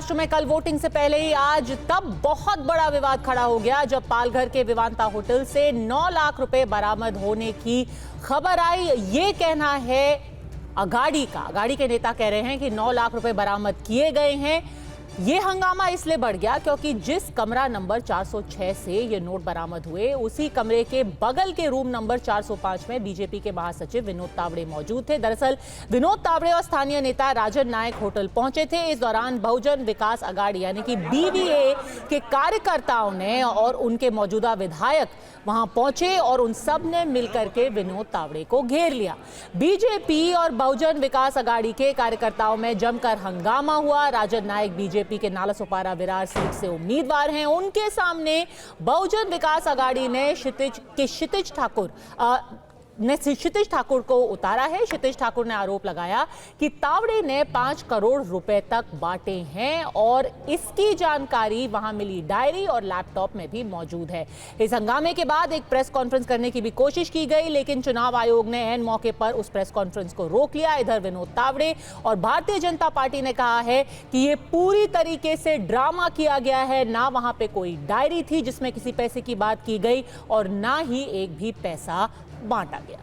महाराष्ट्र में कल वोटिंग से पहले ही आज तब बहुत बड़ा विवाद खड़ा हो गया जब पालघर के विवांता होटल से 9 लाख रुपए बरामद होने की खबर आई। ये कहना है अगाड़ी के नेता कह रहे हैं कि 9 लाख रुपए बरामद किए गए हैं। ये हंगामा इसलिए बढ़ गया क्योंकि जिस कमरा नंबर 406 से ये नोट बरामद हुए उसी कमरे के बगल के रूम नंबर 405 में बीजेपी के महासचिव विनोद तावड़े मौजूद थे। दरअसल विनोद तावड़े और स्थानीय नेता राजन नायक होटल पहुंचे थे। इस दौरान बहुजन विकास अघाड़ी यानी कि बीवीए के कार्यकर्ताओं ने और उनके मौजूदा विधायक वहां पहुंचे और उन सब ने मिलकर के विनोद तावड़े को घेर लिया। बीजेपी और बहुजन विकास अघाड़ी के कार्यकर्ताओं में जमकर हंगामा हुआ। राजन नायक बीजेपी के नालासोपारा विरार सीट से उम्मीदवार हैं। उनके सामने बहुजन विकास अघाड़ी ने क्षितिज ठाकुर को उतारा है। क्षितिज ठाकुर ने आरोप लगाया कि तावड़े ने 5 करोड़ रुपए तक बांटे हैं और इसकी जानकारी वहां मिली डायरी और लैपटॉप में भी मौजूद है। इस हंगामे के बाद एक प्रेस कॉन्फ्रेंस करने की भी कोशिश की गई, लेकिन चुनाव आयोग ने ऐन मौके पर उस प्रेस कॉन्फ्रेंस को रोक लिया। इधर विनोद तावड़े और भारतीय जनता पार्टी ने कहा है कि ये पूरी तरीके से ड्रामा किया गया है। ना वहां पे कोई डायरी थी जिसमें किसी पैसे की बात की गई और ना ही एक भी पैसा बांटा गया।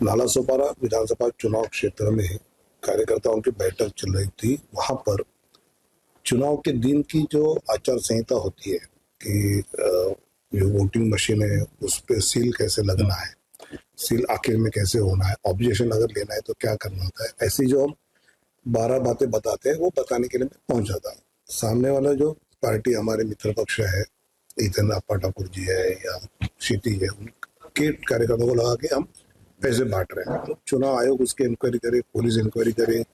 नालासोपारा विधानसभा चुनाव क्षेत्र में कार्यकर्ताओं की बैठक चल रही थी। वहां पर चुनाव के दिन की जो आचार संहिता होती है कि जो वोटिंग मशीन है उस पर सील कैसे लगना है, सील आखिर में कैसे होना है, ऑब्जेक्शन अगर लेना है तो क्या करना होता है, ऐसी जो हम 12 बातें बताते हैं वो बताने के लिए मैं पहुंच जाता हूँ। सामने वाला जो पार्टी हमारे मित्र पक्ष है, इधर अप्पा ठाकुर जी है या क्षितिज है, उनके कार्यकर्ताओं को लगा के हम पैसे बांट रहे हैं। तो चुनाव आयोग उसकी इंक्वायरी करे, पुलिस इंक्वायरी करे,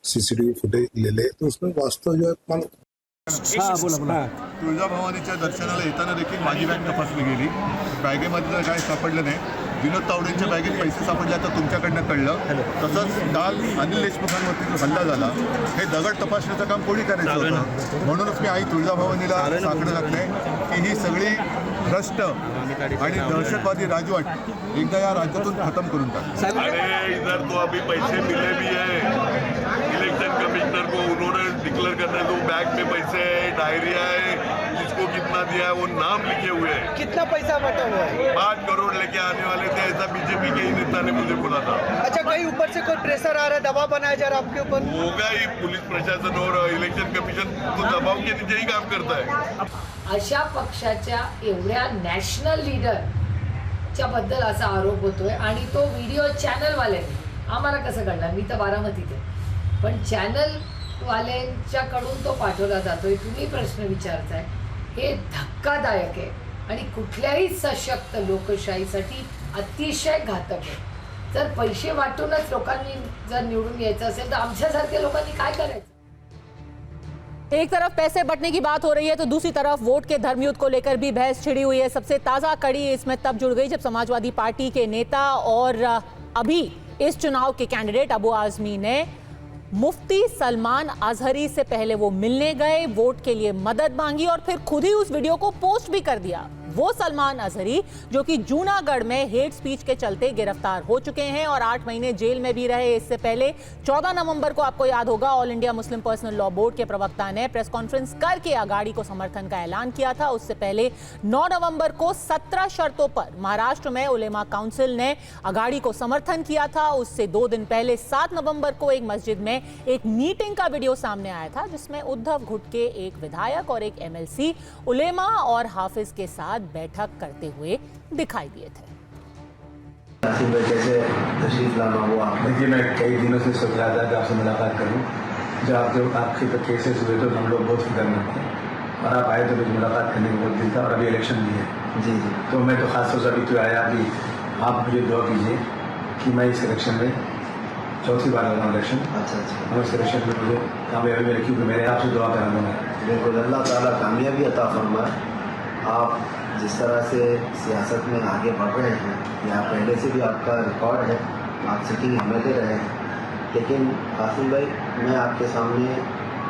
सीसीटीव्ही फुटेज ले तो उसमें वास्तव जो है तुळजाभवानीच्या दर्शनाला येताना देखील माझी बॅग तपासली गेली। बॅगेमध्ये तर काय सापडलं नाही। विनोद तावडेंच्या बॅगेत पैसे सापडले आता तुमच्याकडनं कळलं। तसंच काल अनिल देशमुखांवरती जो हल्ला झाला हे दगड तपासण्याचं काम कोणी करायचं होतं, म्हणूनच मी आई तुळजाभवानीला साकडं घातलंय की ही सगळी भ्रष्ट आणि दहशतवादी राजवट एकदा या राज्यातून खत्म करून टाक। अरे इधर तो अभी पैसे मिले भी है, इलेक्शन कमिश्नर को उन्होंने डिक्लेयर करना है, तो बैग में पैसे है, डायरी है, जिसको कितना दिया है वो नाम लिखे हुए हैं। कितना पैसा बटा हुआ है? 5 करोड़ लेके आने वाले थे, ऐसा बीजेपी के ही नेता ने मुझे बोला था। अच्छा, कहीं ऊपर से कोई प्रेशर आ रहा है, दबाव बनाया जा रहा है आपके ऊपर? होगा ही, पुलिस प्रशासन और इलेक्शन कमीशन तो दबाव के नीचे ही काम करता है। अशा पक्षाच्या एवढ्या नॅशनल लीडरच्या बद्दल असा आरोप होतोय आणि तो व्हिडिओ चॅनलवाल्यांनी आम्हाला कसं कळणार? मी तर बारामतीत आहे, पण चॅनलवाल्यांच्याकडून तो पाठवला जातोय। तुम्ही प्रश्न विचारताय, हे धक्कादायक आहे आणि कुठल्याही सशक्त लोकशाहीसाठी अतिशय घातक आहे। जर पैसे वाटूनच लोकांनी जर निवडून यायचं असेल तर आमच्यासारख्या लोकांनी काय करायचं? एक तरफ पैसे बंटने की बात हो रही है तो दूसरी तरफ वोट के धर्मयुद्ध को लेकर भी बहस छिड़ी हुई है। सबसे ताजा कड़ी इसमें तब जुड़ गई जब समाजवादी पार्टी के नेता और अभी इस चुनाव के कैंडिडेट अबू आजमी ने मुफ्ती सलमान अजहरी से पहले वो मिलने गए, वोट के लिए मदद मांगी और फिर खुद ही उस वीडियो को पोस्ट भी कर दिया। वो सलमान अजहरी जो कि जूनागढ़ में हेट स्पीच के चलते गिरफ्तार हो चुके हैं और 8 महीने जेल में भी रहे। इससे पहले 14 नवंबर को आपको याद होगा all India Muslim personal law board के प्रवक्ता ने प्रेस कॉन्फ्रेंस करके अघाड़ी को समर्थन का ऐलान किया था। उससे पहले 9 नवंबर को 17 शर्तों पर महाराष्ट्र में उलेमा काउंसिल ने अघाड़ी को समर्थन किया था। उससे 2 दिन पहले 7 नवंबर को एक मस्जिद में एक मीटिंग का वीडियो सामने आया था जिसमें उद्धव घुटके, एक विधायक और एक एमएलसी उलेमा और हाफिज के साथ बैठक करते हुए दिखाई दिए थे। कैसे तशरीफ लाना हुआ? देखिए, मैं कई दिनों से सोच रहा था कि आपसे मुलाकात करूं। जब आपके तो केसेस हुए तो हम लोग बहुत फिक्र में थे और आप आए तो मुझे मुलाकात करने को बहुत दिल था और अभी इलेक्शन भी है। जी जी, तो मैं तो खास तौर से अभी तो आया कि आप मुझे दुआ कीजिए कि मैं इस इलेक्शन में चौथी बार लड़ रहा हूँ इलेक्शन। अच्छा, और इस इलेक्शन में मुझे कामयाबी मिले क्योंकि मैंने आपसे दुआ करा दूँगा। बिल्कुल, अल्लाह ताला कामयाबी अता फरमाए। आप जिस तरह से सियासत में आगे बढ़ रहे हैं, यहाँ पहले से भी आपका रिकॉर्ड है, आप सिटिंग एमएलए रहे हैं, लेकिन कासिम भाई मैं आपके सामने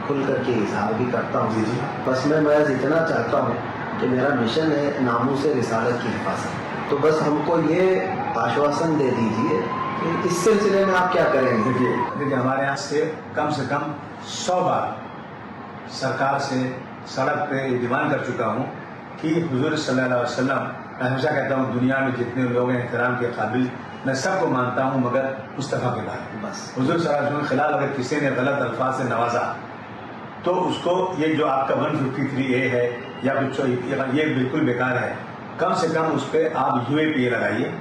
खुल करके इजहार भी करता हूँ। जी, बस मैं इतना चाहता हूँ कि मेरा मिशन है नामूस रिसालत की हिफाजत। तो बस हमको ये आश्वासन दे दीजिए कि तो इस सिलसिले में आप क्या करेंगे? देखिए हमारे यहाँ से कम 100 बार सरकार से सड़क पे डिमांड कर चुका हूँ कि हुजूर सल्लल्लाहु अलैहि वसल्लम, मैं हमेशा कहता हूँ दुनिया में जितने लोग हैं एहतराम के काबिल, मैं सबको मानता हूँ मगर मुस्तफ़ा के बारे में बस। हुजूर सल्लल्लाहु अलैहि वसल्लम के खिलाफ अगर किसी ने गलत अल्फाज से नवाजा तो उसको ये जो आपका 153A है या कुछ ये बिल्कुल बेकार है। कम से कम उस पर आप UAPA लगाइए।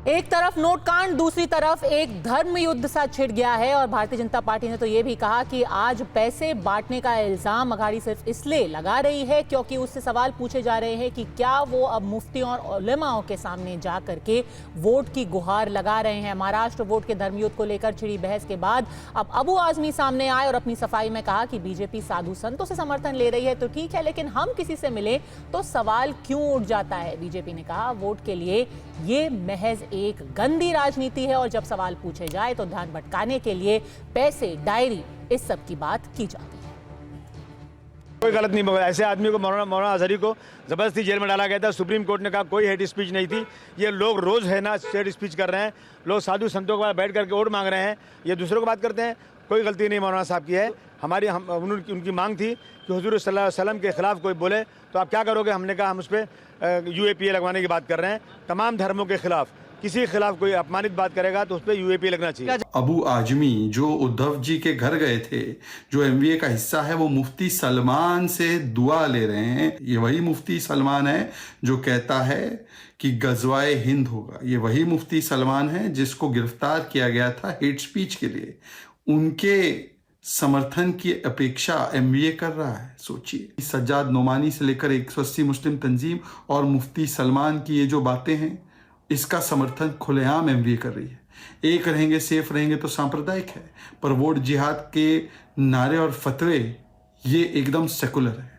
एक तरफ नोट कांड, दूसरी तरफ एक धर्म युद्ध सा छिड़ गया है और भारतीय जनता पार्टी ने तो ये भी कहा कि आज पैसे बांटने का इल्जाम अघाड़ी सिर्फ इसलिए लगा रही है क्योंकि उससे सवाल पूछे जा रहे हैं कि क्या वो अब मुफ्ती और उलेमाओं के सामने जा करके वोट की गुहार लगा रहे हैं। महाराष्ट्र वोट के धर्म युद्ध को लेकर छिड़ी बहस के बाद अब अबू आजमी सामने आए और अपनी सफाई में कहा कि बीजेपी साधु संतों से समर्थन ले रही है तो ठीक है, लेकिन हम किसी से मिले तो सवाल क्यों उठ जाता है। बीजेपी ने कहा वोट के लिए ये महज एक गंदी राजनीति है और जब सवाल पूछे जाए तो ध्यान भटकाने के लिए पैसे, डायरी, इस सब की बात की जाती है। कोई गलत नहीं बोला। ऐसे आदमी को मौलाना अजहरी को जबरदस्ती जेल में डाला गया था। सुप्रीम कोर्ट ने कहा कोई हेट स्पीच नहीं थी। ये लोग रोज है ना हेट स्पीच कर रहे हैं। लोग साधु संतों के पास बैठ करके वोट मांग रहे हैं, ये दूसरों को बात करते हैं। कोई गलती नहीं मौलाना साहब की है। उनकी मांग थी कि हुजूर सल्लल्लाहु अलैहि वसल्लम के खिलाफ कोई बोले तो आप क्या करोगे। हमने कहा हम उस पर UAPA लगवाने की बात कर रहे हैं। तमाम धर्मों के खिलाफ किसी के खिलाफ कोई अपमानित बात करेगा तो उस पर UAPA लगना चाहिए। अबू आजमी जो उद्धव जी के घर गए थे, जो MVA का हिस्सा है, वो मुफ्ती सलमान से दुआ ले रहे हैं। ये वही मुफ्ती सलमान है जो कहता है कि गजवाए हिंद होगा। ये वही मुफ्ती सलमान है जिसको गिरफ्तार किया गया था हेट स्पीच के लिए। उनके समर्थन की अपेक्षा MVA कर रहा है। सोचिए, सज्जाद नोमानी से लेकर 180 मुस्लिम तंजीम और मुफ्ती सलमान की ये जो बातें हैं, इसका समर्थन खुलेआम MVA कर रही है। एक रहेंगे, सेफ रहेंगे तो सांप्रदायिक है, पर वोट जिहाद के नारे और फतवे ये एकदम सेकुलर है।